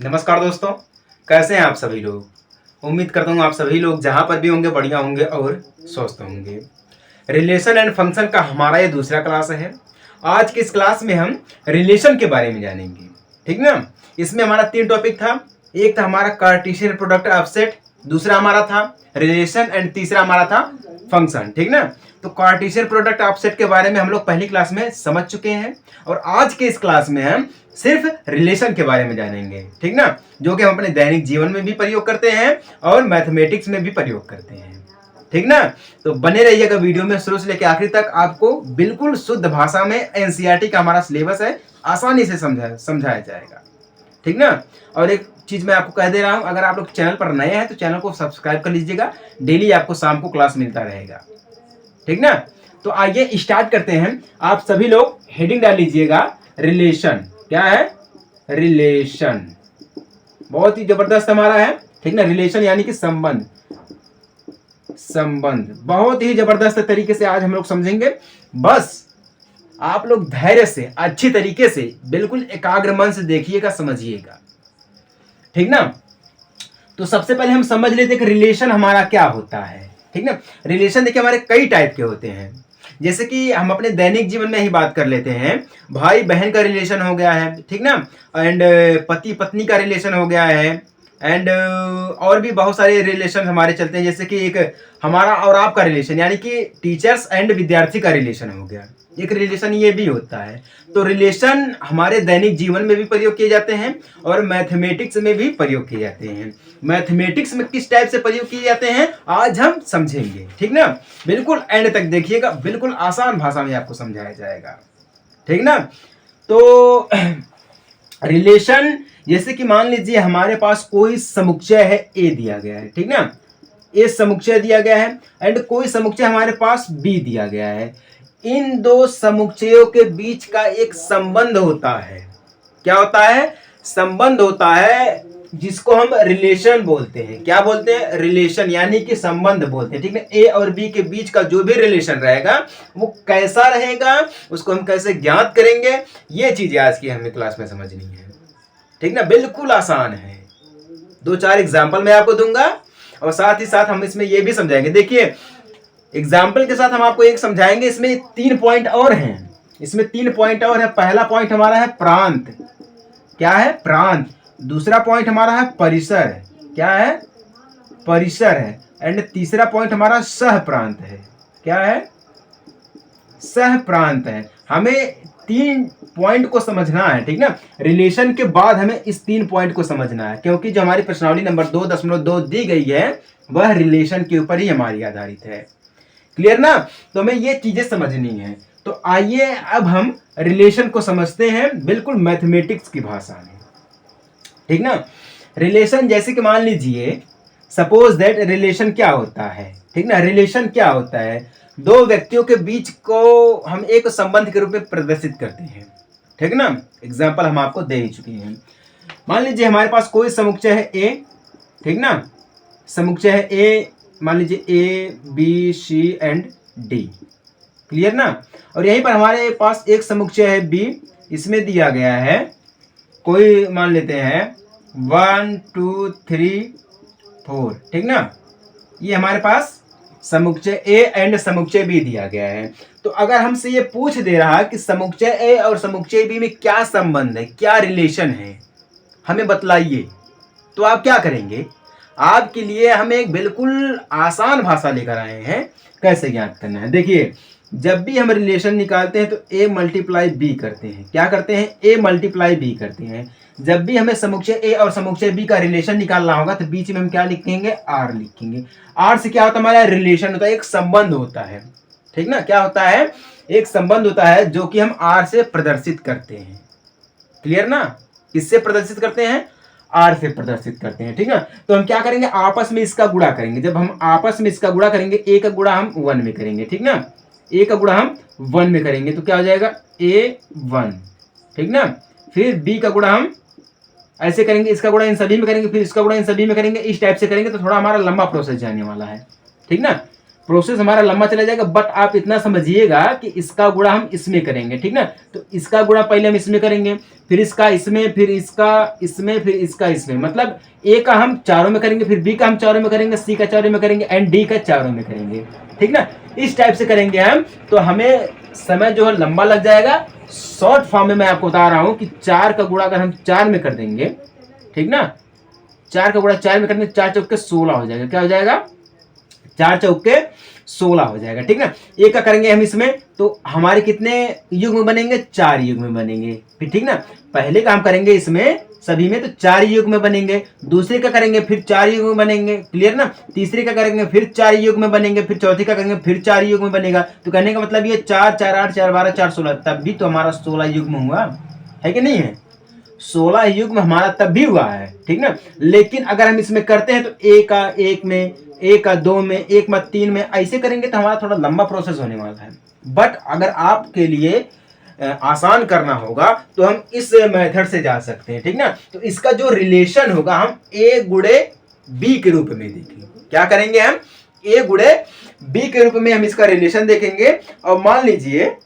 नमस्कार दोस्तों, कैसे हैं आप सभी लोग। उम्मीद करता हूँ आप सभी लोग जहाँ पर भी होंगे बढ़िया होंगे और स्वस्थ होंगे। रिलेशन एंड फंक्शन का हमारा ये दूसरा क्लास है। आज की इस क्लास में हम रिलेशन के बारे में जानेंगे, ठीक ना। इसमें हमारा 3 टॉपिक था। एक था हमारा कार्टेशियन प्रोडक्ट ऑफ सेट, दूसरा हमारा था रिलेशन एंड तीसरा हमारा था फंक्शन, ठीक ना। तो कार्टेशियन प्रोडक्ट ऑफ सेट के बारे में हम लोग पहली क्लास में समझ चुके हैं और आज के इस क्लास में हम सिर्फ रिलेशन के बारे में जानेंगे, ठीक ना, जो कि हम अपने दैनिक जीवन में भी प्रयोग करते हैं और मैथमेटिक्स में भी प्रयोग करते हैं, ठीक ना। तो बने रहिएगा वीडियो में शुरू से लेकर आखिर तक। आपको बिल्कुल शुद्ध भाषा में एनसीईआरटी का हमारा सिलेबस है, आसानी से समझाया जाएगा, ठीक ना। और एक चीज मैं आपको कह दे रहा हूं, अगर आप लोग चैनल पर नए हैं तो चैनल को सब्सक्राइब कर लीजिएगा। डेली आपको शाम को क्लास मिलता रहेगा, ठीक ना। तो आइए स्टार्ट करते हैं। आप सभी लोग हेडिंग डाल लीजिएगा रिलेशन। क्या है? रिलेशन। बहुत ही जबरदस्त हमारा है, ठीक ना। रिलेशन यानी कि संबंध। संबंध बहुत ही जबरदस्त तरीके से आज हम लोग समझेंगे। बस आप लोग धैर्य से अच्छी तरीके से बिल्कुल एकाग्र मन से देखिएगा, समझिएगा, ठीक ना। तो सबसे पहले हम समझ लेते हैं कि रिलेशन हमारा क्या होता है, ठीक ना। रिलेशन देखिए हमारे कई टाइप के होते हैं। जैसे कि हम अपने दैनिक जीवन में ही बात कर लेते हैं। भाई बहन का रिलेशन हो गया है, ठीक ना। एंड पति पत्नी का रिलेशन हो गया है। एंड और भी बहुत सारे रिलेशन हमारे चलते हैं। जैसे कि एक हमारा और आपका रिलेशन यानी कि टीचर्स एंड विद्यार्थी का रिलेशन हो गया, एक रिलेशन ये भी होता है। तो रिलेशन हमारे दैनिक जीवन में भी प्रयोग किए जाते हैं और मैथमेटिक्स में भी प्रयोग किए जाते हैं। मैथमेटिक्स में किस टाइप से प्रयोग किए जाते हैं आज हम समझेंगे, ठीक ना। बिल्कुल एंड तक देखिएगा, बिल्कुल आसान भाषा में आपको समझाया जाएगा, ठीक ना। तो रिलेशन जैसे कि मान लीजिए हमारे पास कोई समुच्चय है ए दिया गया है, ठीक ना। ए समुच्चय दिया गया है एंड कोई समुच्चय हमारे पास बी दिया गया है। इन दो समुच्चयों के बीच का एक संबंध होता है। क्या होता है? संबंध होता है, जिसको हम रिलेशन बोलते हैं। क्या बोलते हैं? रिलेशन यानी कि संबंध बोलते हैं, ठीक है। ए और बी के बीच का जो भी रिलेशन रहेगा वो कैसा रहेगा, उसको हम कैसे ज्ञात करेंगे, ये चीजें आज की हमें क्लास में समझनी है, ठीक ना। बिल्कुल आसान है। 2-4 एग्जाम्पल मैं आपको दूंगा और साथ ही साथ हम इसमें ये भी समझाएंगे। देखिए एग्जाम्पल के साथ हम आपको एक समझाएंगे। इसमें 3 पॉइंट और हैं। इसमें 3 पॉइंट और है। पहला पॉइंट हमारा है प्रांत। क्या है? प्रांत। दूसरा पॉइंट हमारा है परिसर। क्या है? परिसर है। एंड तीसरा पॉइंट हमारा सह प्रांत है। क्या है? सह प्रांत है। हमें 3 पॉइंट को समझना है, ठीक ना। रिलेशन के बाद हमें इस 3 पॉइंट को समझना है, क्योंकि जो हमारी प्रश्नावली नंबर 2.2 दी गई है वह रिलेशन के ऊपर ही हमारी आधारित है। क्लियर ना। तो हमें ये चीजें समझनी है। तो आइए अब हम रिलेशन को समझते हैं बिल्कुल मैथमेटिक्स की भाषा में, ठीक ना। रिलेशन जैसे कि मान लीजिए सपोज दैट रिलेशन क्या होता है, ठीक ना। रिलेशन क्या होता है? दो व्यक्तियों के बीच को हम एक संबंध के रूप में प्रदर्शित करते हैं, ठीक ना। एग्जाम्पल हम आपको दे ही चुके हैं। मान लीजिए हमारे पास कोई समुच्चय है ए, ठीक ना। समुच्चय है ए, मान लीजिए A B C and D. Clear ना। और यहीं पर हमारे पास एक समुच्चय है बी। इसमें दिया गया है कोई, मान लेते हैं 1 2 3 4, ठीक ना। ये हमारे पास समुच्चय ए एंड समुच्चय बी दिया गया है। तो अगर हमसे ये पूछ दे रहा है कि समुच्चय ए और समुच्चय बी में क्या संबंध है, क्या रिलेशन है, हमें बतलाइए, तो आप क्या करेंगे? आपके लिए हम एक बिल्कुल आसान भाषा लेकर आए हैं कैसे ज्ञात करना है। देखिए जब भी हम रिलेशन निकालते हैं तो ए मल्टीप्लाई बी करते हैं। क्या करते हैं? ए मल्टीप्लाई बी करते हैं। जब भी हमें समुच्चय ए और समुच्चय बी का रिलेशन निकालना होगा तो बीच में हम क्या लिखेंगे? आर लिखेंगे। आर से क्या होता है? हमारा रिलेशन होता है, एक संबंध होता है, ठीक ना। क्या होता है? एक संबंध होता है जो कि हम आर से प्रदर्शित करते हैं। क्लियर ना। किससे प्रदर्शित करते हैं? आर से प्रदर्शित करते हैं, ठीक ना। तो हम क्या करेंगे? आपस में इसका गुणा करेंगे। जब हम आपस में इसका गुणा करेंगे, ए का गुणा हम 1 में करेंगे, ठीक ना। ए का गुणा हम 1 में करेंगे तो क्या हो जाएगा? A1, ठीक ना। फिर बी का गुणा हम ऐसे करेंगे, इसका गुणा इन सभी में करेंगे, फिर इसका गुणा इन सभी में करेंगे। इस टाइप से करेंगे तो थोड़ा हमारा लंबा प्रोसेस जाने वाला है, ठीक ना। प्रोसेस हमारा लंबा चला जाएगा, बट आप इतना समझिएगा कि इसका गुणा हम इसमें करेंगे, ठीक ना। तो इसका गुणा पहले हम इसमें करेंगे, फिर इसका इसमें, फिर इसका इसमें, फिर इसका इसमें, मतलब ए का हम चारों में करेंगे, फिर बी का हम चारों में करेंगे, सी का चारों में करेंगे एंड डी का चारों में करेंगे, ठीक ना। इस टाइप से करेंगे हम, तो हमें समय जो है लंबा लग जाएगा। शॉर्ट फॉर्म में मैं आपको बता रहा हूं कि 4 का गुणा अगर हम 4 में कर देंगे, ठीक ना, 4 का गुणा 4 में करने 4 चौके 16 हो जाएगा। क्या हो जाएगा? 4 चौके 16 हो जाएगा, ठीक ना। एक का करेंगे हम इसमें, तो हमारे कितने युग्म बनेंगे? 4 युग्म बनेंगे, फिर ठीक ना। पहले का हम करेंगे इसमें सभी में, तो 4 युग्म बनेंगे। दूसरे का करेंगे फिर 4 युग्म बनेंगे, क्लियर ना। तीसरे का करेंगे फिर 4 युग्म बनेंगे, फिर चौथे का करेंगे फिर 4 युग्म बनेगा। तो कहने का मतलब ये 4 4 8 4 12 4 16, तब भी तो हमारा 16 युग्म हुआ है कि नहीं है? 16 युग्म हमारा तब भी हुआ है, ठीक ना। लेकिन अगर हम इसमें करते हैं तो ए का 1 में, ए का 2 में, 1 में 3 में, ऐसे करेंगे तो हमारा थोड़ा लंबा प्रोसेस होने वाला है। बट अगर आपके लिए आसान करना होगा तो हम इस मेथड से जा सकते हैं, ठीक ना। तो इसका जो रिलेशन होगा हम ए गुणे बी के रूप में देखेंगे। क्या करेंगे हम? ए गुणे बी के रूप में हम इसका रिलेशन देखेंगे। और मान लीजिए,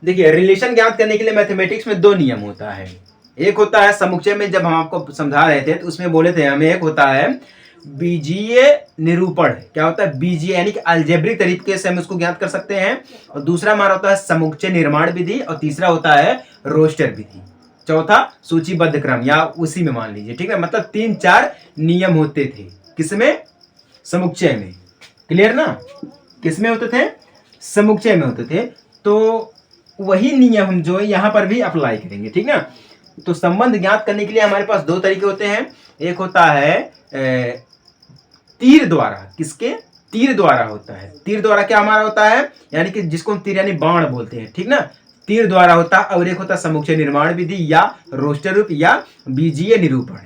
देखिए रिलेशन ज्ञात करने के लिए मैथमेटिक्स में 2 नियम होता है। एक होता है समुच्चय में, जब हम आपको समझा रहे थे तो उसमें बोले थे हमें, एक होता है बीजीय निरूपण। क्या होता है? बीजीय यानी कि अलजेब्रिक तरीके से हम उसको ज्ञात कर सकते हैं। और दूसरा हमारा होता है समुच्चय निर्माण विधि, और तीसरा होता है रोस्टर विधि, चौथा सूचीबद्ध क्रम, या उसी में मान लीजिए, ठीक है। मतलब 3-4 नियम होते थे। किसमें? समुच्चय में, क्लियर ना। किसमें होते थे? समुच्चय में होते थे। तो वही नियम हम जो है यहाँ पर भी अप्लाई करेंगे, ठीक ना। तो संबंध ज्ञात करने के लिए हमारे पास 2 तरीके होते हैं। एक होता है तीर द्वारा। किसके? तीर द्वारा होता है। तीर द्वारा क्या हमारा होता है? यानी कि जिसको हम तीर यानी बाण बोलते हैं, ठीक ना। तीर द्वारा होता है। और एक होता है समुच्चय निर्माण विधि या रोस्टर रूप या बीजीय निरूपण,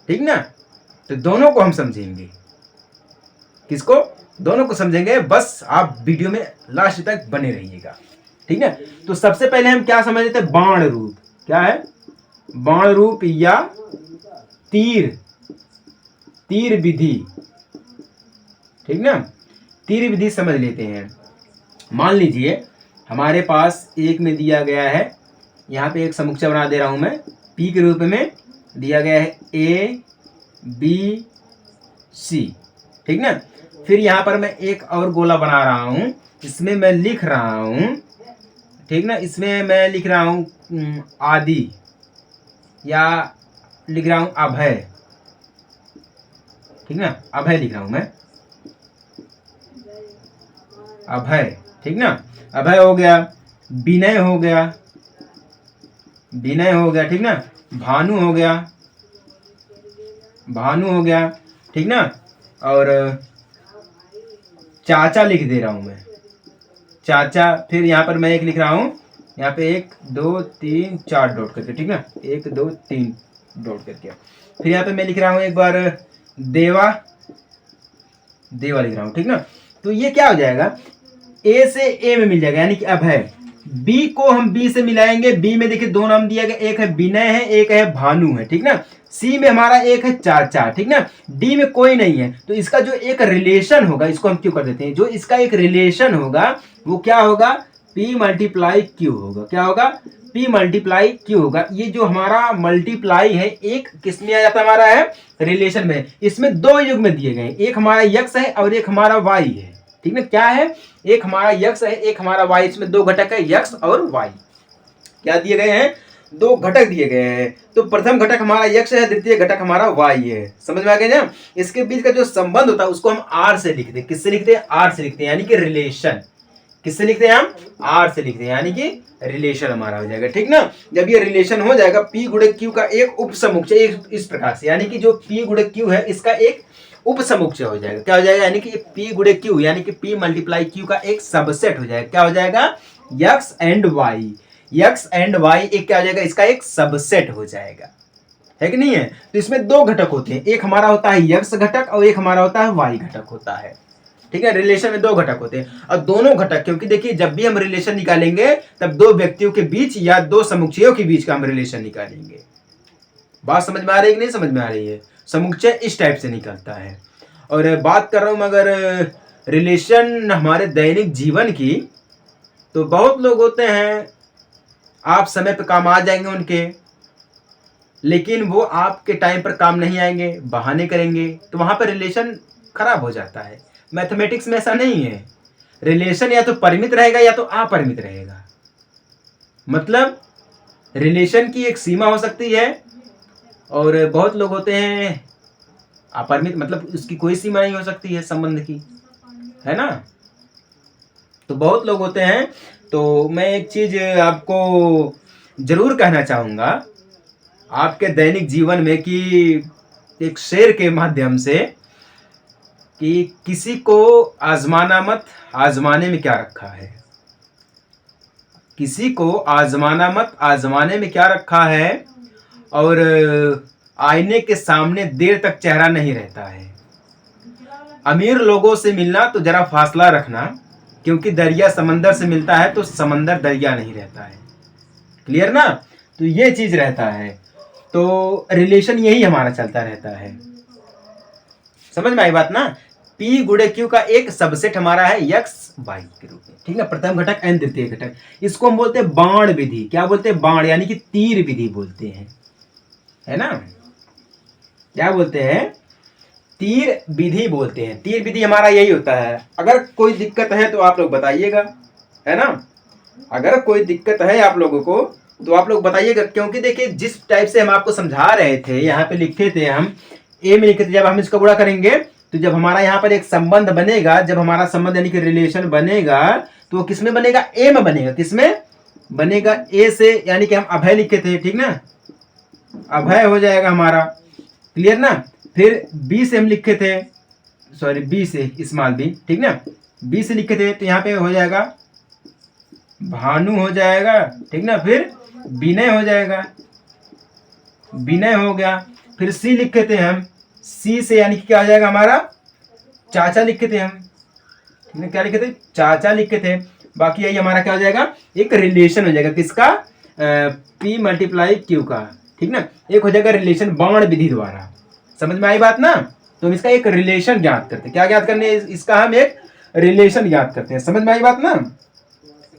ठीक ना। तो दोनों को हम समझेंगे। किसको? दोनों को समझेंगे। बस आप वीडियो में लास्ट तक बने रहिएगा, ठीक है। तो सबसे पहले हम क्या समझ लेते हैं? बाण रूप। क्या है? बाण रूप या तीर विधि, ठीक ना। तीर विधि समझ लेते हैं। मान लीजिए हमारे पास एक में दिया गया है, यहाँ पे एक समुच्चय बना दे रहा हूं मैं, पी के रूप में दिया गया है ए बी सी, ठीक ना। फिर यहाँ पर मैं एक और गोला बना रहा हूं, इसमें मैं लिख रहा हूं, ठीक ना, इसमें मैं लिख रहा हूं आदि या लिख रहा हूं अभय, ठीक ना। अभय लिख रहा हूं मैं, अभय, ठीक ना। अभय हो गया, विनय हो गया, विनय हो गया, ठीक ना। भानु हो गया, भानु हो गया, ठीक ना। और चाचा लिख दे रहा हूं मैं, चाचा। फिर यहाँ पर मैं एक लिख रहा हूं, यहाँ पे 1 2 3 4 डॉट करके, ठीक ना, 1 2 3 डॉट करके। फिर यहाँ पे मैं लिख रहा हूं एक बार देवा, देवा लिख रहा हूं, ठीक ना। तो ये क्या हो जाएगा? ए से ए में मिल जाएगा, यानी कि अभय। बी को हम बी से मिलाएंगे। बी में देखिए 2 नाम दिया गया, एक है विनय है, एक है भानु है, ठीक ना। सी में हमारा एक है चाचा, ठीक ना। डी में कोई नहीं है। तो इसका जो एक रिलेशन होगा, इसको हम क्यों कर देते हैं, जो इसका एक रिलेशन होगा वो क्या होगा? P मल्टीप्लाई Q होगा। क्या होगा? P मल्टीप्लाई Q होगा। ये जो हमारा मल्टीप्लाई है, एक किस में आ जाता है? हमारा है रिलेशन में। इसमें 2 युग्म दिए गए, एक हमारा x है और एक हमारा y है, ठीक ना। क्या है? एक हमारा x है, एक हमारा y। इसमें 2 घटक है, x और y। क्या दिए गए हैं? 2 घटक दिए गए हैं। तो प्रथम घटक हमारा x है, द्वितीय घटक हमारा y है। समझ में आ गया ना? इसके बीच का जो संबंध होता है उसको हम r से लिखते हैं। किससे लिखते हैं? r से लिखते हैं, यानी कि रिलेशन। किससे लिखते हैं हम? r से लिखते हैं, यानी कि रिलेशन हमारा हो जाएगा, ठीक ना। जब ये रिलेशन हो जाएगा, p गुणे q का एक उपसमुच्चय इस प्रकार से, यानी कि जो p गुणे q है इसका एक उपसमुच्चय हो जाएगा। क्या हो जाएगा? यानी कि p गुणे q, यानी कि p मल्टीप्लाई q का एक सबसेट हो जाएगा। क्या हो जाएगा? x and y, x and y एक क्या हो जाएगा? इसका एक सबसेट हो जाएगा, है कि नहीं है? तो इसमें 2 घटक होते हैं, एक हमारा होता है x घटक और एक हमारा होता है y घटक होता है, ठीक है। रिलेशन में 2 घटक होते हैं। और दोनों घटक, क्योंकि देखिए जब भी हम रिलेशन निकालेंगे तब 2 व्यक्तियों के बीच या 2 समुच्चयों के बीच का हम रिलेशन निकालेंगे। बात समझ में आ रही है कि नहीं समझ में आ रही है? समुच्चय इस टाइप से निकलता है। और बात कर रहा हूं, मगर रिलेशन हमारे दैनिक जीवन की, तो बहुत लोग होते हैं आप समय पे काम आ जाएंगे उनके, लेकिन वो आपके टाइम पर काम नहीं आएंगे, बहाने करेंगे, तो वहां पर रिलेशन खराब हो जाता है। मैथमेटिक्स में ऐसा नहीं है, रिलेशन या तो परिमित रहेगा या तो अपरिमित रहेगा। मतलब रिलेशन की एक सीमा हो सकती है, और बहुत लोग होते हैं अपरिमित, मतलब उसकी कोई सीमा नहीं हो सकती है संबंध की, है ना। तो बहुत लोग होते हैं। तो मैं एक चीज आपको जरूर कहना चाहूंगा आपके दैनिक जीवन में, कि एक शेर के माध्यम से, कि किसी को आजमाना मत, आजमाने में क्या रखा है। किसी को आजमाना मत, आजमाने में क्या रखा है। और आईने के सामने देर तक चेहरा नहीं रहता है। अमीर लोगों से मिलना तो जरा फासला रखना, क्योंकि दरिया समंदर से मिलता है तो समंदर दरिया नहीं रहता है। क्लियर ना। तो ये चीज रहता है। तो रिलेशन यही हमारा चलता रहता है। समझ में आई बात ना। पी गुणे क्यू का एक सबसेट हमारा है एक्स वाई के रूप में, ठीक ना। प्रथम घटक एन द्वितीय घटक, इसको हम बोलते हैं बाण विधि। क्या बोलते हैं? बाण, यानी कि तीर विधि बोलते हैं, है ना। क्या बोलते हैं? तीर विधि बोलते हैं। तीर विधि हमारा यही होता है। अगर कोई दिक्कत है तो आप लोग बताइएगा, है ना। अगर कोई दिक्कत है आप लोगों को तो आप लोग बताइएगा, क्योंकि देखिए जिस टाइप से हम आपको समझा रहे थे, यहाँ पे लिखे थे हम, ए में लिखे थे, जब हम इसका गुणा करेंगे तो जब हमारा यहाँ पर एक संबंध बनेगा, जब हमारा संबंध यानी कि रिलेशन बनेगा, तो वो किसमें बनेगा? ए में बनेगा। किसमें बनेगा? ए से, यानी कि हम अभय लिखे थे, ठीक ना। अभय हो जाएगा हमारा, क्लियर ना। फिर बी से हम लिखे थे, सॉरी बी से स्मॉल बी, ठीक ना। बी से लिखे थे तो यहाँ पे हो जाएगा भानु हो जाएगा, ठीक ना। फिर विनय हो जाएगा, विनय हो गया। फिर सी लिखे थे हम, सी से यानी कि क्या हो जाएगा हमारा? चाचा लिखे थे हम, ठीक है। क्या लिखे थे? चाचा लिखे थे। बाकी यही हमारा क्या हो जाएगा? एक रिलेशन हो जाएगा। किसका? पी मल्टीप्लाई क्यू का, ठीक ना। एक हो जाएगा रिलेशन बाण विधि द्वारा। समझ में आई बात ना। तो हम इसका एक रिलेशन ज्ञात करते हैं। क्या ज्ञात करने? इसका हम एक रिलेशन ज्ञात करते हैं। समझ में आई बात ना।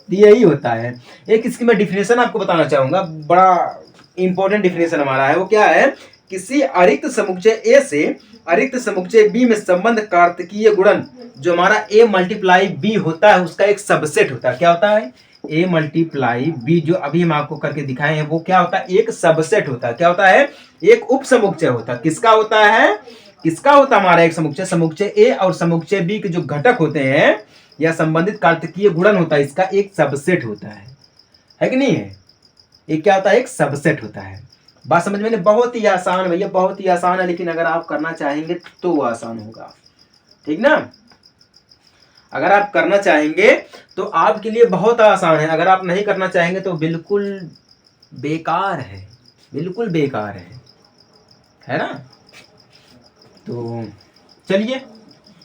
यही होता है। एक इसकी मैं डिफिनेशन आपको बताना चाहूंगा, बड़ा इंपॉर्टेंट डिफिनेशन हमारा है। वो क्या है? किसी अरिक्त समुच्चय ए से अरिक्त समुच्चय बी में संबंध कार्तकीय गुणन, जो हमारा ए मल्टीप्लाई बी होता है, उसका एक सबसेट होता है। क्या होता है? ए मल्टीप्लाई बी, जो अभी हम आपको करके दिखाए हैं, वो क्या होता है? एक सबसेट होता है। क्या होता है? एक उप समुच्चय होता है। किसका होता है? किसका होता है हमारा एक समुच्चय? समुच्चय ए और समुच्चय बी के जो घटक होते हैं या संबंधित कार्तकीय गुणन होता है, इसका एक सबसेट होता है कि नहीं है? ये क्या होता है? एक सबसेट होता है। बात समझ में? बहुत ही आसान भैया, बहुत ही आसान है, लेकिन अगर आप करना चाहेंगे तो वो आसान होगा, ठीक ना। अगर आप करना चाहेंगे तो आपके लिए बहुत आसान है। अगर आप नहीं करना चाहेंगे तो बिल्कुल बेकार है, बिल्कुल बेकार है ना। तो चलिए,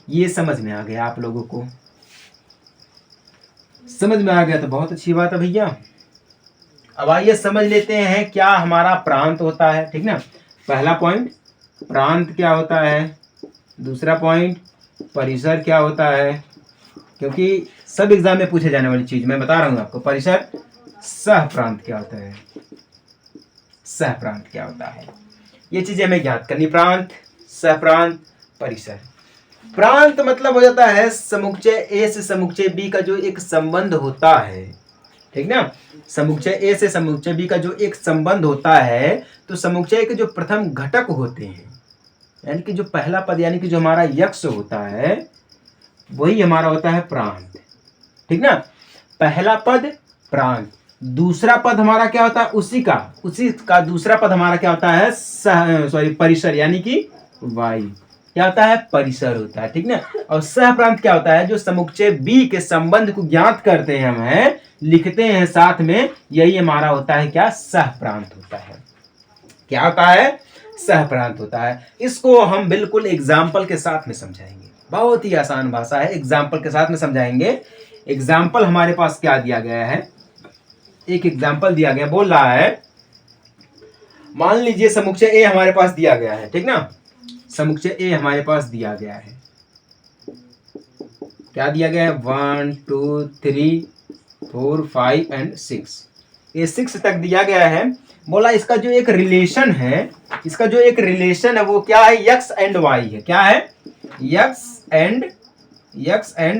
ये समझ में आ गया आप लोगों को। समझ में आ गया तो बहुत अच्छी बात है भैया। अब आइए समझ लेते हैं क्या हमारा प्रांत होता है, ठीक ना। पहला पॉइंट, प्रांत क्या होता है। दूसरा पॉइंट, परिसर क्या होता है, क्योंकि सब एग्जाम में पूछे जाने वाली चीज मैं बता रहा हूं आपको। परिसर, सह प्रांत क्या होता है, सह प्रांत क्या होता है, ये चीजें हमें ज्ञात करनी। प्रांत, सह प्रांत, परिसर। प्रांत मतलब हो जाता है समुच्चय ए से समुच्चय बी का जो एक संबंध होता है, ठीक ना। समुच्चय ए से समुच्चय बी का जो एक संबंध होता है, तो समुच्चय के जो प्रथम घटक होते हैं, यानी कि जो पहला पद, यानी कि जो हमारा यक्ष होता है, वही हमारा होता है प्रांत, ठीक ना। पहला पद प्रांत, दूसरा पद हमारा क्या होता है? उसी का दूसरा पद हमारा क्या होता है? परिसर, यानी कि वायु। क्या होता है? परिसर होता है, ठीक ना। और सह प्रांत क्या होता है? जो समुच्चय बी के संबंध को ज्ञात करते हैं, हम लिखते हैं साथ में, यही हमारा होता है क्या? सह प्रांत होता है। क्या होता है? सह प्रांत होता है। इसको हम बिल्कुल एग्जाम्पल के साथ में समझाएंगे। बहुत ही आसान भाषा है, एग्जाम्पल के साथ में समझाएंगे। एग्जाम्पल हमारे पास क्या दिया गया है? एक एग्जाम्पल दिया गया, बोल रहा है, मान लीजिए समुच्चय ए हमारे पास दिया गया है, ठीक ना। समुच्चय ए हमारे पास दिया गया है। क्या दिया गया है 1 2 3 4 5 एंड 6, ये 6 तक दिया गया है। बोला इसका जो एक रिलेशन है, इसका जो एक रिलेशन है वो क्या है, x एंड y है। क्या है, x एंड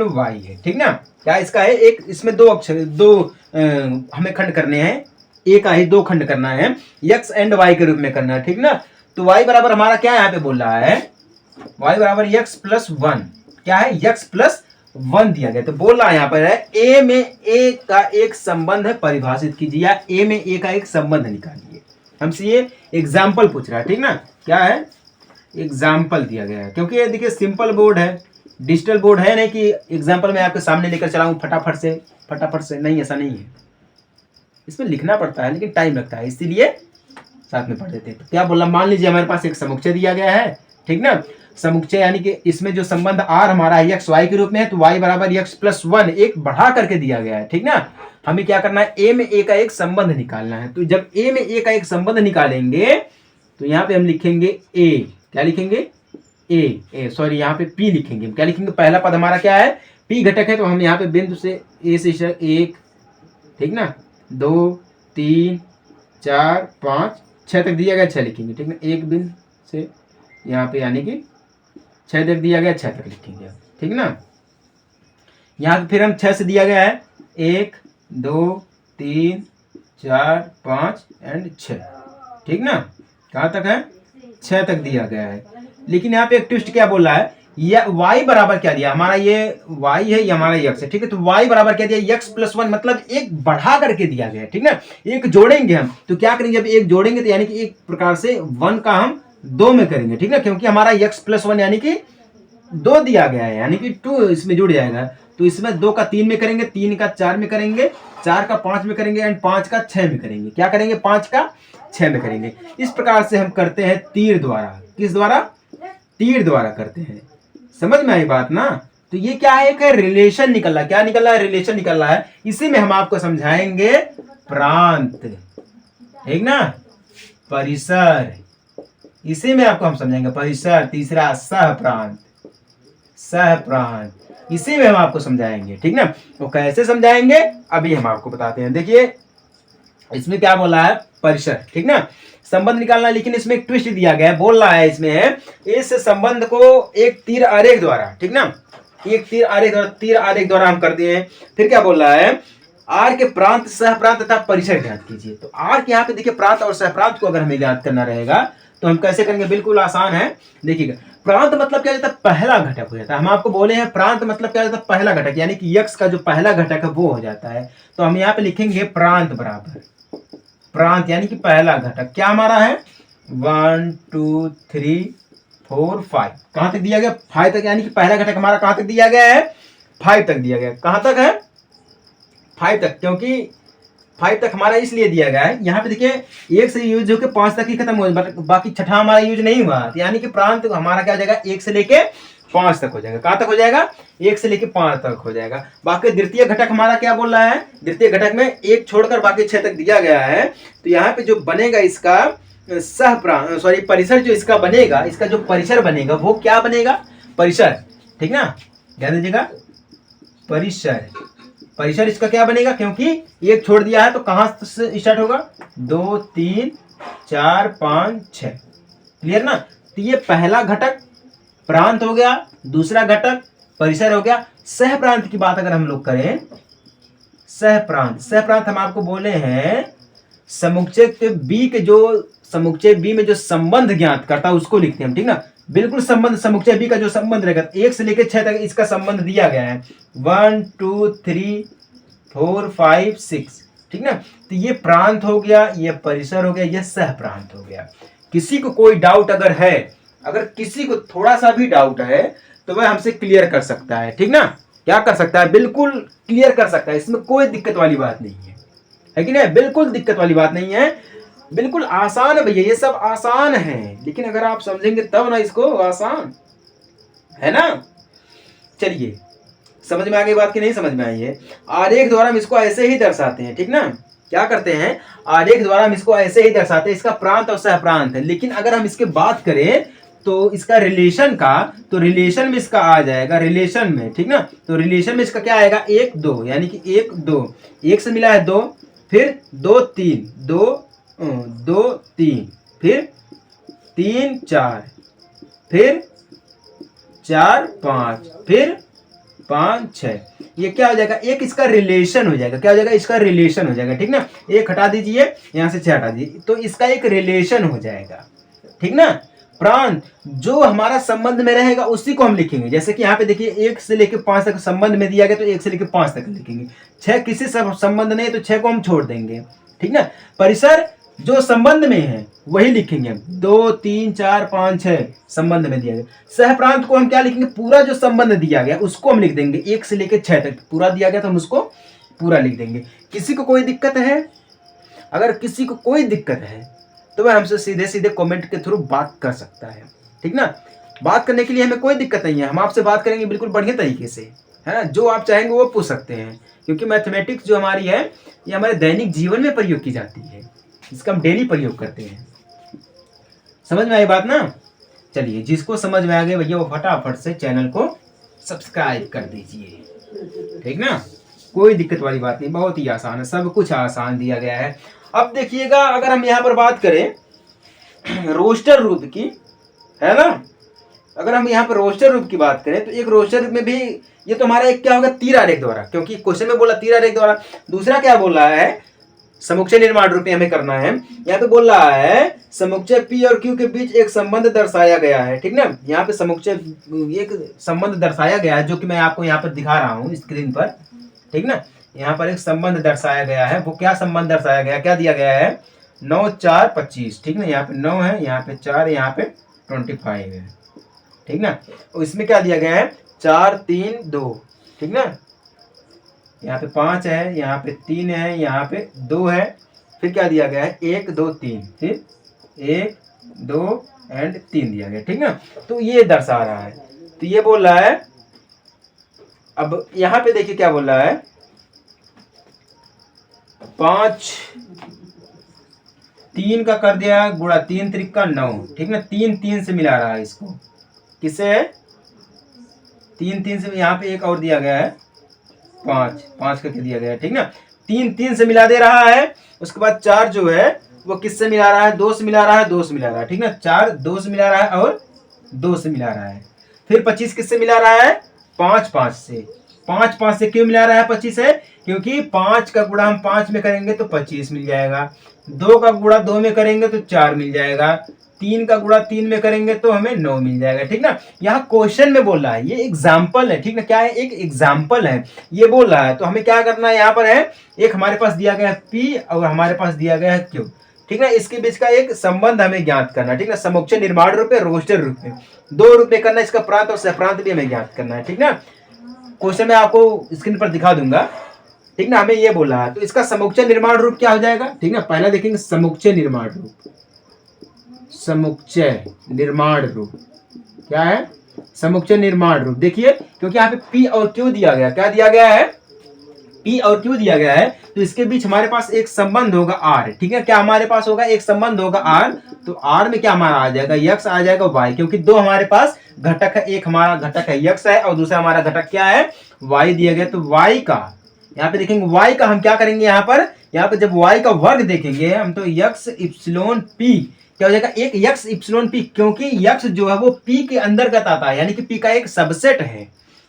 y है, ठीक ना। क्या इसका है, एक इसमें दो अक्षर दो हमें खंड करने हैं, एक ही दो खंड करना है, x एंड y के रूप में करना है, ठीक ना। तो y बराबर हमारा क्या यहाँ पे बोल रहा है, y बराबर x प्लस 1, क्या है x प्लस 1 दिया गया। तो बोल रहा है यहाँ पर है a में a का एक संबंध है परिभाषित कीजिए, या a में a का एक संबंध निकालिए। हमसे ये एग्जाम्पल पूछ रहा है, ठीक ना। क्या है, एग्जाम्पल दिया गया है, क्योंकि ये देखिए सिंपल बोर्ड है, डिजिटल बोर्ड है नहीं कि एग्जाम्पल मैं आपके सामने लेकर चलाऊं फटाफट से, नहीं, ऐसा नहीं है। इसमें लिखना पड़ता है लेकिन टाइम लगता है, इसीलिए साथ में पढ़ देते हैं। तो क्या बोला, मान लीजिए हमारे पास एक समुच्चय दिया गया है, ठीक ना। समुच्चय यानी कि इसमें जो संबंध आर हमारा है एक्स वाई के रूप में है, तो वाई बराबर एक्स प्लस 1 एक बढ़ा करके दिया गया है, ठीक ना। हमें क्या करना है, ए में ए का एक संबंध निकालना है। तो जब ए में ए का एक संबंध निकालेंगे तो यहाँ पे हम लिखेंगे ए, क्या लिखेंगे, ए सॉरी यहाँ पे पी लिखेंगे। क्या लिखेंगे, पहला पद हमारा क्या है, पी घटक है, तो हम यहाँ पे बिंदु से ए से 1, ठीक ना, 2 3 4 5 6 तक दिया गया 6 लिखेंगे, ठीक ना। एक बिंदु से यहाँ पे यानी कि 6 तक दिया गया 6 तक लिखेंगे, ठीक ना। यहाँ पे फिर हम 6 से दिया गया है 1 2 3 4 5 एंड 6, ठीक ना। कहाँ तक है, 6 तक दिया गया है। लेकिन यहाँ पे एक ट्विस्ट क्या बोल रहा है, या y बराबर क्या दिया, हमारा ये y है, ये हमारा x है, ठीक है। तो y बराबर क्या दिया, x प्लस 1, मतलब एक बढ़ा करके दिया गया है, ठीक ना। एक जोड़ेंगे हम, तो क्या करेंगे, जब एक जोड़ेंगे तो यानी कि एक प्रकार से 1 का हम 2 में करेंगे, ठीक ना, क्योंकि हमारा x प्लस 1 यानी कि 2 दिया गया है, यानी कि 2 इसमें जुड़ जाएगा। तो इसमें 2 का 3 में करेंगे, 3 का 4 में करेंगे, 4 का 5 में करेंगे एंड 5 का 6 में करेंगे। क्या करेंगे, 5 का 6 में करेंगे। इस प्रकार से हम करते हैं तीर द्वारा, किस द्वारा, तीर द्वारा करते हैं। समझ में आई बात ना। तो ये क्या है, एक रिलेशन निकल रहा है, क्या निकल रहा है, रिलेशन निकल रहा है। इसी में हम आपको समझाएंगे प्रांत, ठीक ना, परिसर, इसी में आपको हम समझाएंगे परिसर। तीसरा सह प्रांत, इसी में हम आपको समझाएंगे, ठीक ना। तो कैसे समझाएंगे अभी हम आपको बताते हैं। देखिए इसमें क्या बोला है, परिसर, ठीक ना, संबंध निकालना। लेकिन इसमें एक ट्विस्ट दिया गया है, बोल रहा है इसमें इस संबंध को एक तीर आरेख द्वारा, ठीक ना, एक तीर आरेख द्वारा हम करते हैं। फिर क्या बोल रहा है, आर के प्रांत, सह प्रांत तथा परिसर ज्ञात कीजिए। तो आर के यहाँ पे देखिए प्रांत और सह प्रांत को अगर हमें ज्ञात करना रहेगा तो हम कैसे करेंगे, बिल्कुल आसान है। देखिएगा, प्रांत मतलब क्या होता है, पहला घटक हो जाता है। हम आपको बोले हैं प्रांत मतलब क्या होता है, पहला घटक, यानी कि यक्स का जो पहला घटक है वो हो जाता है। तो हम यहाँ पे लिखेंगे प्रांत बराबर, प्रांत यानी कि पहला घटक क्या हमारा है, 1 2 3 4 5, कहां तक दिया गया, 5 तक, यानी कि पहला घटक हमारा कहां तक दिया गया है, 5 तक दिया गया। कहां तक है, 5 तक, क्योंकि 5 तक हमारा इसलिए दिया गया है, यहाँ पे देखिए 1 से यूज होकर 5 तक ही खत्म हो, बाकी छठा हमारा यूज नहीं हुआ। यानी कि प्रांत हमारा क्या हो जाएगा, 1 से लेके 5 तक हो जाएगा। कहां तक हो जाएगा, 1 से लेके 5 तक हो जाएगा। बाकी द्वितीय घटक हमारा क्या बोल रहा है, द्वितीय घटक में 1 छोड़कर बाकी 6 तक दिया गया है। तो यहाँ पे जो बनेगा इसका सह प्रांत, सॉरी परिसर, जो इसका बनेगा, इसका जो परिसर बनेगा वो क्या बनेगा, परिसर, ठीक ना, ध्यान दीजिएगा, परिसर इसका क्या बनेगा, क्योंकि 1 छोड़ दिया है तो कहां से स्टार्ट होगा, 2 3 4 5 6, क्लियर ना। तो ये पहला घटक प्रांत हो गया, दूसरा घटक परिसर हो गया। सह प्रांत की बात अगर हम लोग करें, सह प्रांत हम आपको बोले हैं समुच्चय बी के, जो समुच्चय बी में जो संबंध ज्ञात करता है उसको लिखते हैं हम, ठीक ना। बिल्कुल संबंध, समुच्चय बी का जो संबंध रहेगा 1 से लेकर 6 तक इसका संबंध दिया गया है, 1 2 3 4 5 6, ठीक ना। तो ये प्रांत हो गया, ये परिसर हो गया, ये सह प्रांत हो गया। किसी को कोई डाउट अगर है, अगर किसी को थोड़ा सा भी डाउट है तो वह हमसे क्लियर कर सकता है, ठीक ना। क्या कर सकता है, बिल्कुल क्लियर कर सकता है, इसमें कोई दिक्कत वाली बात नहीं है कि नहीं, बिल्कुल दिक्कत वाली बात नहीं है, बिल्कुल आसान है भैया, ये सब आसान है। लेकिन अगर आप समझेंगे तब ना, इसको आसान है ना। चलिए समझ में आ गई बात की नहीं समझ में आई है। आरेख द्वारा हम इसको ऐसे ही दर्शाते हैं, ठीक ना। क्या करते हैं, आरेख द्वारा हम इसको ऐसे ही दर्शाते हैं, इसका प्रांत और सह प्रांत है। लेकिन अगर हम इसके बात करें तो इसका रिलेशन का, तो रिलेशन में इसका आ जाएगा, रिलेशन में, ठीक ना। तो रिलेशन में इसका क्या आएगा, 1 2, यानी कि 1 2, 1 से मिला है 2, फिर 2 3, 2 2 3, फिर 3 4, फिर 4 5, फिर 5 6। ये क्या हो जाएगा, एक इसका रिलेशन हो जाएगा। क्या हो जाएगा, इसका रिलेशन हो जाएगा, ठीक ना। एक हटा दीजिए, यहां से 6 हटा दीजिए, तो इसका एक रिलेशन हो जाएगा, ठीक ना। प्रांत जो हमारा संबंध में रहेगा उसी को हम लिखेंगे। जैसे कि यहाँ पे देखिए 1 से लेकर 5 तक संबंध में दिया गया, तो 1 से लेकर 5 तक लिखेंगे। 6 किसी से संबंध नहीं, तो 6 को हम छोड़ देंगे, ठीक ना। परिसर जो संबंध में है वही लिखेंगे हम। 2 3 4 5 6 संबंध में दिया गया। सह प्रांत को हम क्या लिखेंगे, पूरा जो संबंध दिया गया उसको हम लिख देंगे। 1 से लेकर 6 तक पूरा दिया गया तो हम उसको पूरा लिख देंगे। किसी को कोई दिक्कत है? अगर किसी को कोई दिक्कत है तो वह हमसे सीधे सीधे कमेंट के थ्रू बात कर सकता है, ठीक ना। बात करने के लिए हमें कोई दिक्कत नहीं है, हम आपसे बात करेंगे बिल्कुल बढ़िया तरीके से, है ना। जो आप चाहेंगे वो पूछ सकते हैं, क्योंकि मैथमेटिक्स जो हमारी है ये हमारे दैनिक जीवन में प्रयोग की जाती है, इसका हम डेली प्रयोग करते हैं। समझ में आई बात ना। चलिए, जिसको समझ में आ गई भैया वो फटाफट से चैनल को सब्सक्राइब कर दीजिए, ठीक ना। कोई दिक्कत वाली बात नहीं, बहुत ही आसान है, सब कुछ आसान दिया गया है। अब देखिएगा, अगर हम यहाँ पर बात करें रोस्टर रूप की, है ना, अगर हम यहाँ पर रोस्टर रूप की बात करें तो एक रोस्टर रूप में भी ये तो हमारा एक क्या होगा, तीर आरेख द्वारा, क्योंकि क्वेश्चन में बोला तीर आरेख द्वारा। दूसरा क्या बोल रहा है, समुच्चय निर्माण रूप में हमें करना है। यहाँ पे बोल रहा है समुच्चय P और Q के बीच एक संबंध दर्शाया गया है, ठीक ना। यहाँ पे समुच्चय एक संबंध दर्शाया गया है, जो कि मैं आपको यहाँ पर दिखा रहा हूँ स्क्रीन पर, ठीक ना। यहाँ पर एक संबंध दर्शाया गया है। वो क्या संबंध दर्शाया गया, क्या दिया गया है, 9 4 25, ठीक ना। यहाँ पे 9 है, यहाँ पे 4, यहाँ पे 25 है, ठीक ना। और इसमें क्या दिया गया है, 4 3 2, ठीक ना। यहाँ पे 5 है, यहाँ पे 3 है, यहाँ पे 2 है, फिर क्या दिया गया है, 1 2 3, फिर 1 2 एंड 3 दिया गया, ठीक ना। तो ये दर्शा रहा है, तो ये बोल रहा है। अब यहाँ पे देखिए क्या बोल रहा है, 5 3 का कर दिया गुणा 3 त्रिक 9, ठीक ना। 3 3 से मिला रहा है इसको, किससे है, 3 3 से। यहाँ पे एक और दिया गया है 5 5 करके दिया गया है, ठीक ना। 3 3 से मिला दे रहा है। उसके बाद 4 जो है वो किससे मिला रहा है, 2 से मिला रहा है, 2 से मिला रहा है, ठीक ना। 4 2 से मिला रहा है और 2 से मिला रहा है। फिर 25 किससे मिला रहा है, 5 5 से। 5 5 से क्यों मिला रहा है 25 है, क्योंकि 5 का गुणा हम 5 में करेंगे तो 25 मिल जाएगा, 2 का गुणा 2 में करेंगे तो 4 मिल जाएगा, 3 का गुणा 3 में करेंगे तो हमें 9 मिल जाएगा, ठीक ना। यहाँ क्वेश्चन में बोल रहा है, ये एग्जाम्पल है, ठीक ना। क्या है, एक एग्जाम्पल है, ये बोल रहा है। तो हमें क्या करना है, यहाँ पर है एक हमारे पास दिया गया है P और हमारे पास दिया गया है Q, ठीक ना। इसके बीच का एक संबंध हमें ज्ञात करना है, ठीक ना। समुच्चय निर्माण रूप में, रोस्टर रूप में, 2 रूप में करना है। इसका प्रांत और सहप्रांत भी हमें ज्ञात करना है, ठीक ना। क्वेश्चन में आपको स्क्रीन पर दिखा दूंगा, ठीक ना। हमें ये बोला है, तो इसका समुच्चय निर्माण रूप क्या हो जाएगा, ठीक ना। पहला देखेंगे समुच्चय निर्माण रूप। समुच्चय निर्माण रूप क्या है, समुच्चय निर्माण रूप। देखिए, क्योंकि यहाँ पे P और Q दिया गया, क्या दिया गया है, P और Q दिया गया है, तो इसके बीच हमारे पास एक संबंध होगा R, ठीक है। क्या हमारे पास होगा, एक संबंध होगा R। तो R में क्या हमारा आ जाएगा, x आ जाएगा y, क्योंकि दो हमारे पास घटक है, एक हमारा घटक है x है और दूसरा हमारा घटक क्या है, y दिया गया। तो y का यहाँ पे देखेंगे, y का हम क्या करेंगे, यहाँ पर जब y का वर्ग देखेंगे हम, तो x इप्सिलोन p क्या हो जाएगा, एक x इप्सिलोन p, क्योंकि x जो है वो p के अंतर्गत आता है, यानी कि p का एक सबसेट है,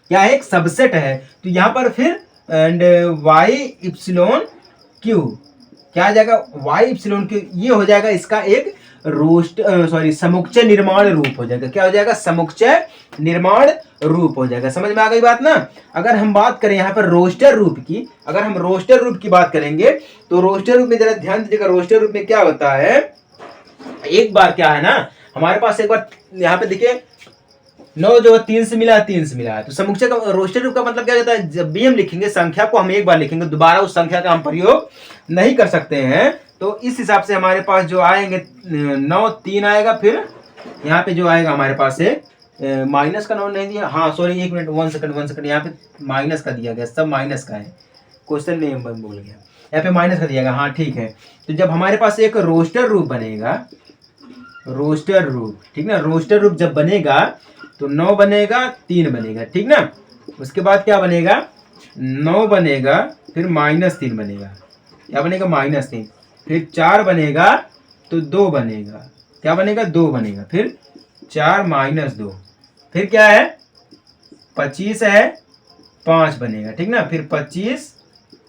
क्या है, एक सबसेट है। तो यहाँ पर फिर एंड y इप्सिलोन q क्या आ जाएगा, y इप्सिलोन q, ये हो जाएगा इसका एक समुच्चय निर्माण रूप हो जाएगा। क्या हो जाएगा, समुच्चय निर्माण रूप हो जाएगा। समझ में आ गई बात ना। अगर हम बात करें यहाँ पर रोस्टर रूप की, अगर हम रोस्टर रूप की बात करेंगे तो रोस्टर रूप में जरा ध्यान दीजिएगा, रोस्टर रूप में क्या होता है, एक बार क्या है ना, हमारे पास एक बार यहाँ पे देखिए 9 जो 3 से मिला है, 3 से मिला है। तो समुच्चय का रोस्टर रूप का मतलब क्या होता है, जब भी हम लिखेंगे संख्या को हम एक बार लिखेंगे, दोबारा उस संख्या का हम प्रयोग नहीं कर सकते हैं। तो इस हिसाब से हमारे पास जो आएंगे 9 3 आएगा, फिर यहाँ पे जो आएगा हमारे पास है माइनस का 9 नहीं दिया, हाँ सॉरी 1 मिनट 1 सेकंड, यहाँ पे माइनस का दिया गया, सब माइनस का है, क्वेश्चन में बोल गया, यहाँ पे माइनस का दिया गया, हाँ ठीक है। तो जब हमारे पास एक रोस्टर रूप बनेगा, रोस्टर रूप, ठीक ना। रोस्टर रूप जब बनेगा तो 9 बनेगा, 3 बनेगा, ठीक ना। उसके बाद क्या बनेगा, 9 बनेगा, फिर -3 बनेगा, क्या बनेगा, -3, फिर 4 बनेगा तो 2 बनेगा, क्या बनेगा, 2 बनेगा, फिर 4 -2, फिर क्या है, 25 है, 5 बनेगा, ठीक ना, फिर 25,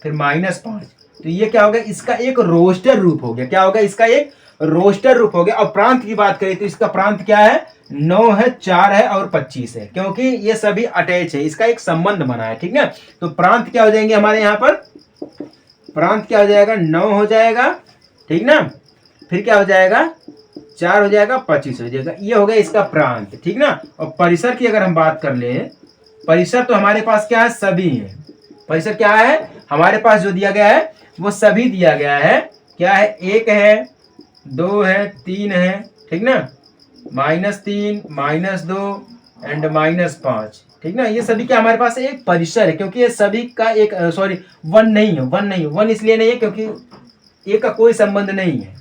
फिर -5। तो ये क्या हो गया, इसका एक रोस्टर रूप हो गया, क्या होगा, इसका एक रोस्टर रूप हो गया। और प्रांत की बात करें तो इसका प्रांत क्या है, 9 है, 4 है और 25 है, क्योंकि ये सभी अटैच है, इसका एक संबंध बना है, ठीक ना। तो प्रांत क्या हो जाएंगे हमारे यहाँ पर, प्रांत क्या हो जाएगा, 9 हो जाएगा, ठीक ना, फिर क्या हो जाएगा, 4 हो जाएगा, 25 हो जाएगा, ये हो गया इसका प्रांत, ठीक ना। और परिसर की अगर हम बात कर ले, परिसर तो हमारे पास क्या है, सभी है। परिसर क्या है हमारे पास, जो दिया गया है वो सभी दिया गया है, क्या है, 1 है, 2 है, 3 है, ठीक ना, -3, -2 एंड -5, ठीक ना। ये सभी क्या हमारे पास एक परिसर है, क्योंकि ये सभी का एक सॉरी 1 नहीं है, 1 नहीं है, 1 इसलिए नहीं है क्योंकि एक का कोई संबंध नहीं है,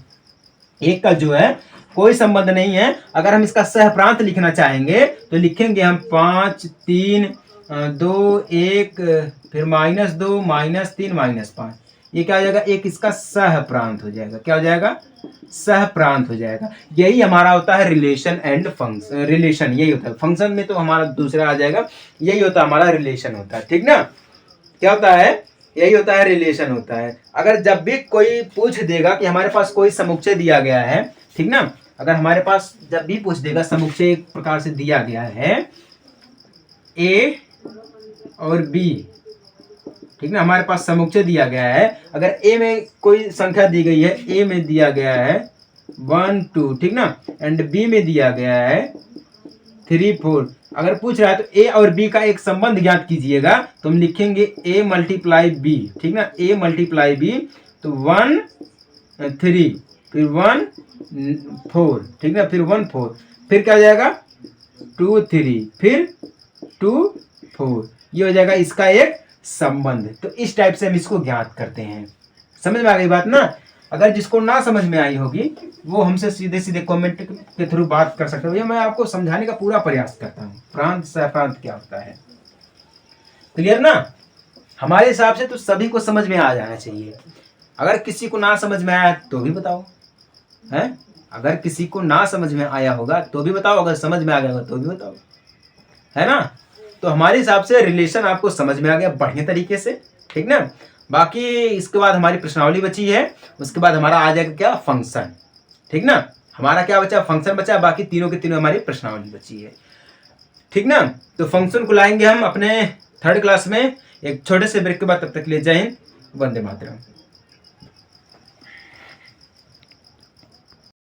एक का जो है कोई संबंध नहीं है। अगर हम इसका सहप्रांत लिखना चाहेंगे तो लिखेंगे हम 5, 3, 2, 1, फिर -2, -3, -5, ये क्या हो जाएगा, एक इसका सहप्रांत हो जाएगा, क्या हो जाएगा, सहप्रांत हो जाएगा। यही हमारा होता है रिलेशन एंड फंक्शन, रिलेशन यही होता है, फंक्शन में तो हमारा दूसरा आ जाएगा, यही होता है हमारा रिलेशन होता है, ठीक ना। क्या होता है, यही होता है रिलेशन होता है। अगर जब भी कोई पूछ देगा कि हमारे पास कोई समुच्चय दिया गया है, ठीक ना, अगर हमारे पास जब भी पूछ देगा समुच्चय एक प्रकार से दिया गया है ए और बी, ठीक ना, हमारे पास समुच्चय दिया गया है। अगर ए में कोई संख्या दी गई है, ए में दिया गया है 1 2, ठीक ना, एंड बी में दिया गया है 3 4, अगर पूछ रहा है तो ए और बी का एक संबंध ज्ञात कीजिएगा, तो हम लिखेंगे a × b, ठीक ना, a × b, तो 1 3, फिर 1 4, ठीक ना, फिर 1 4, फिर क्या हो जाएगा 2 3, फिर 2 4, ये हो जाएगा इसका एक संबंध। तो इस टाइप से हम इसको ज्ञात करते हैं। समझ में आ गई बात ना। अगर जिसको ना समझ में आई होगी वो हमसे सीधे सीधे कमेंट के थ्रू बात कर सकते हो, भैया मैं आपको समझाने का पूरा प्रयास करता हूँ प्रांत सहप्रांत क्या होता है। क्लियर ना। हमारे हिसाब से तो सभी को समझ में आ जाना चाहिए। अगर किसी को ना समझ में आया तो भी बताओ, है, अगर किसी को ना समझ में आया होगा तो भी बताओ, अगर समझ में आ गया होगा तो भी बताओ, है ना। तो हमारे हिसाब से रिलेशन आपको समझ में आ गया बढ़िया तरीके से, ठीक ना। बाकी इसके बाद हमारी प्रश्नावली बची है, उसके बाद हमारा आ जाएगा क्या, फंक्शन, ठीक ना। हमारा क्या बचा, फंक्शन बचा, बाकी तीनों के तीनों हमारी प्रश्नावली बची है, ठीक ना। तो फंक्शन को लाएंगे हम अपने 3rd क्लास में एक छोटे से ब्रेक के बाद। तब तक के लिए जय हिंद, वंदे मातरम।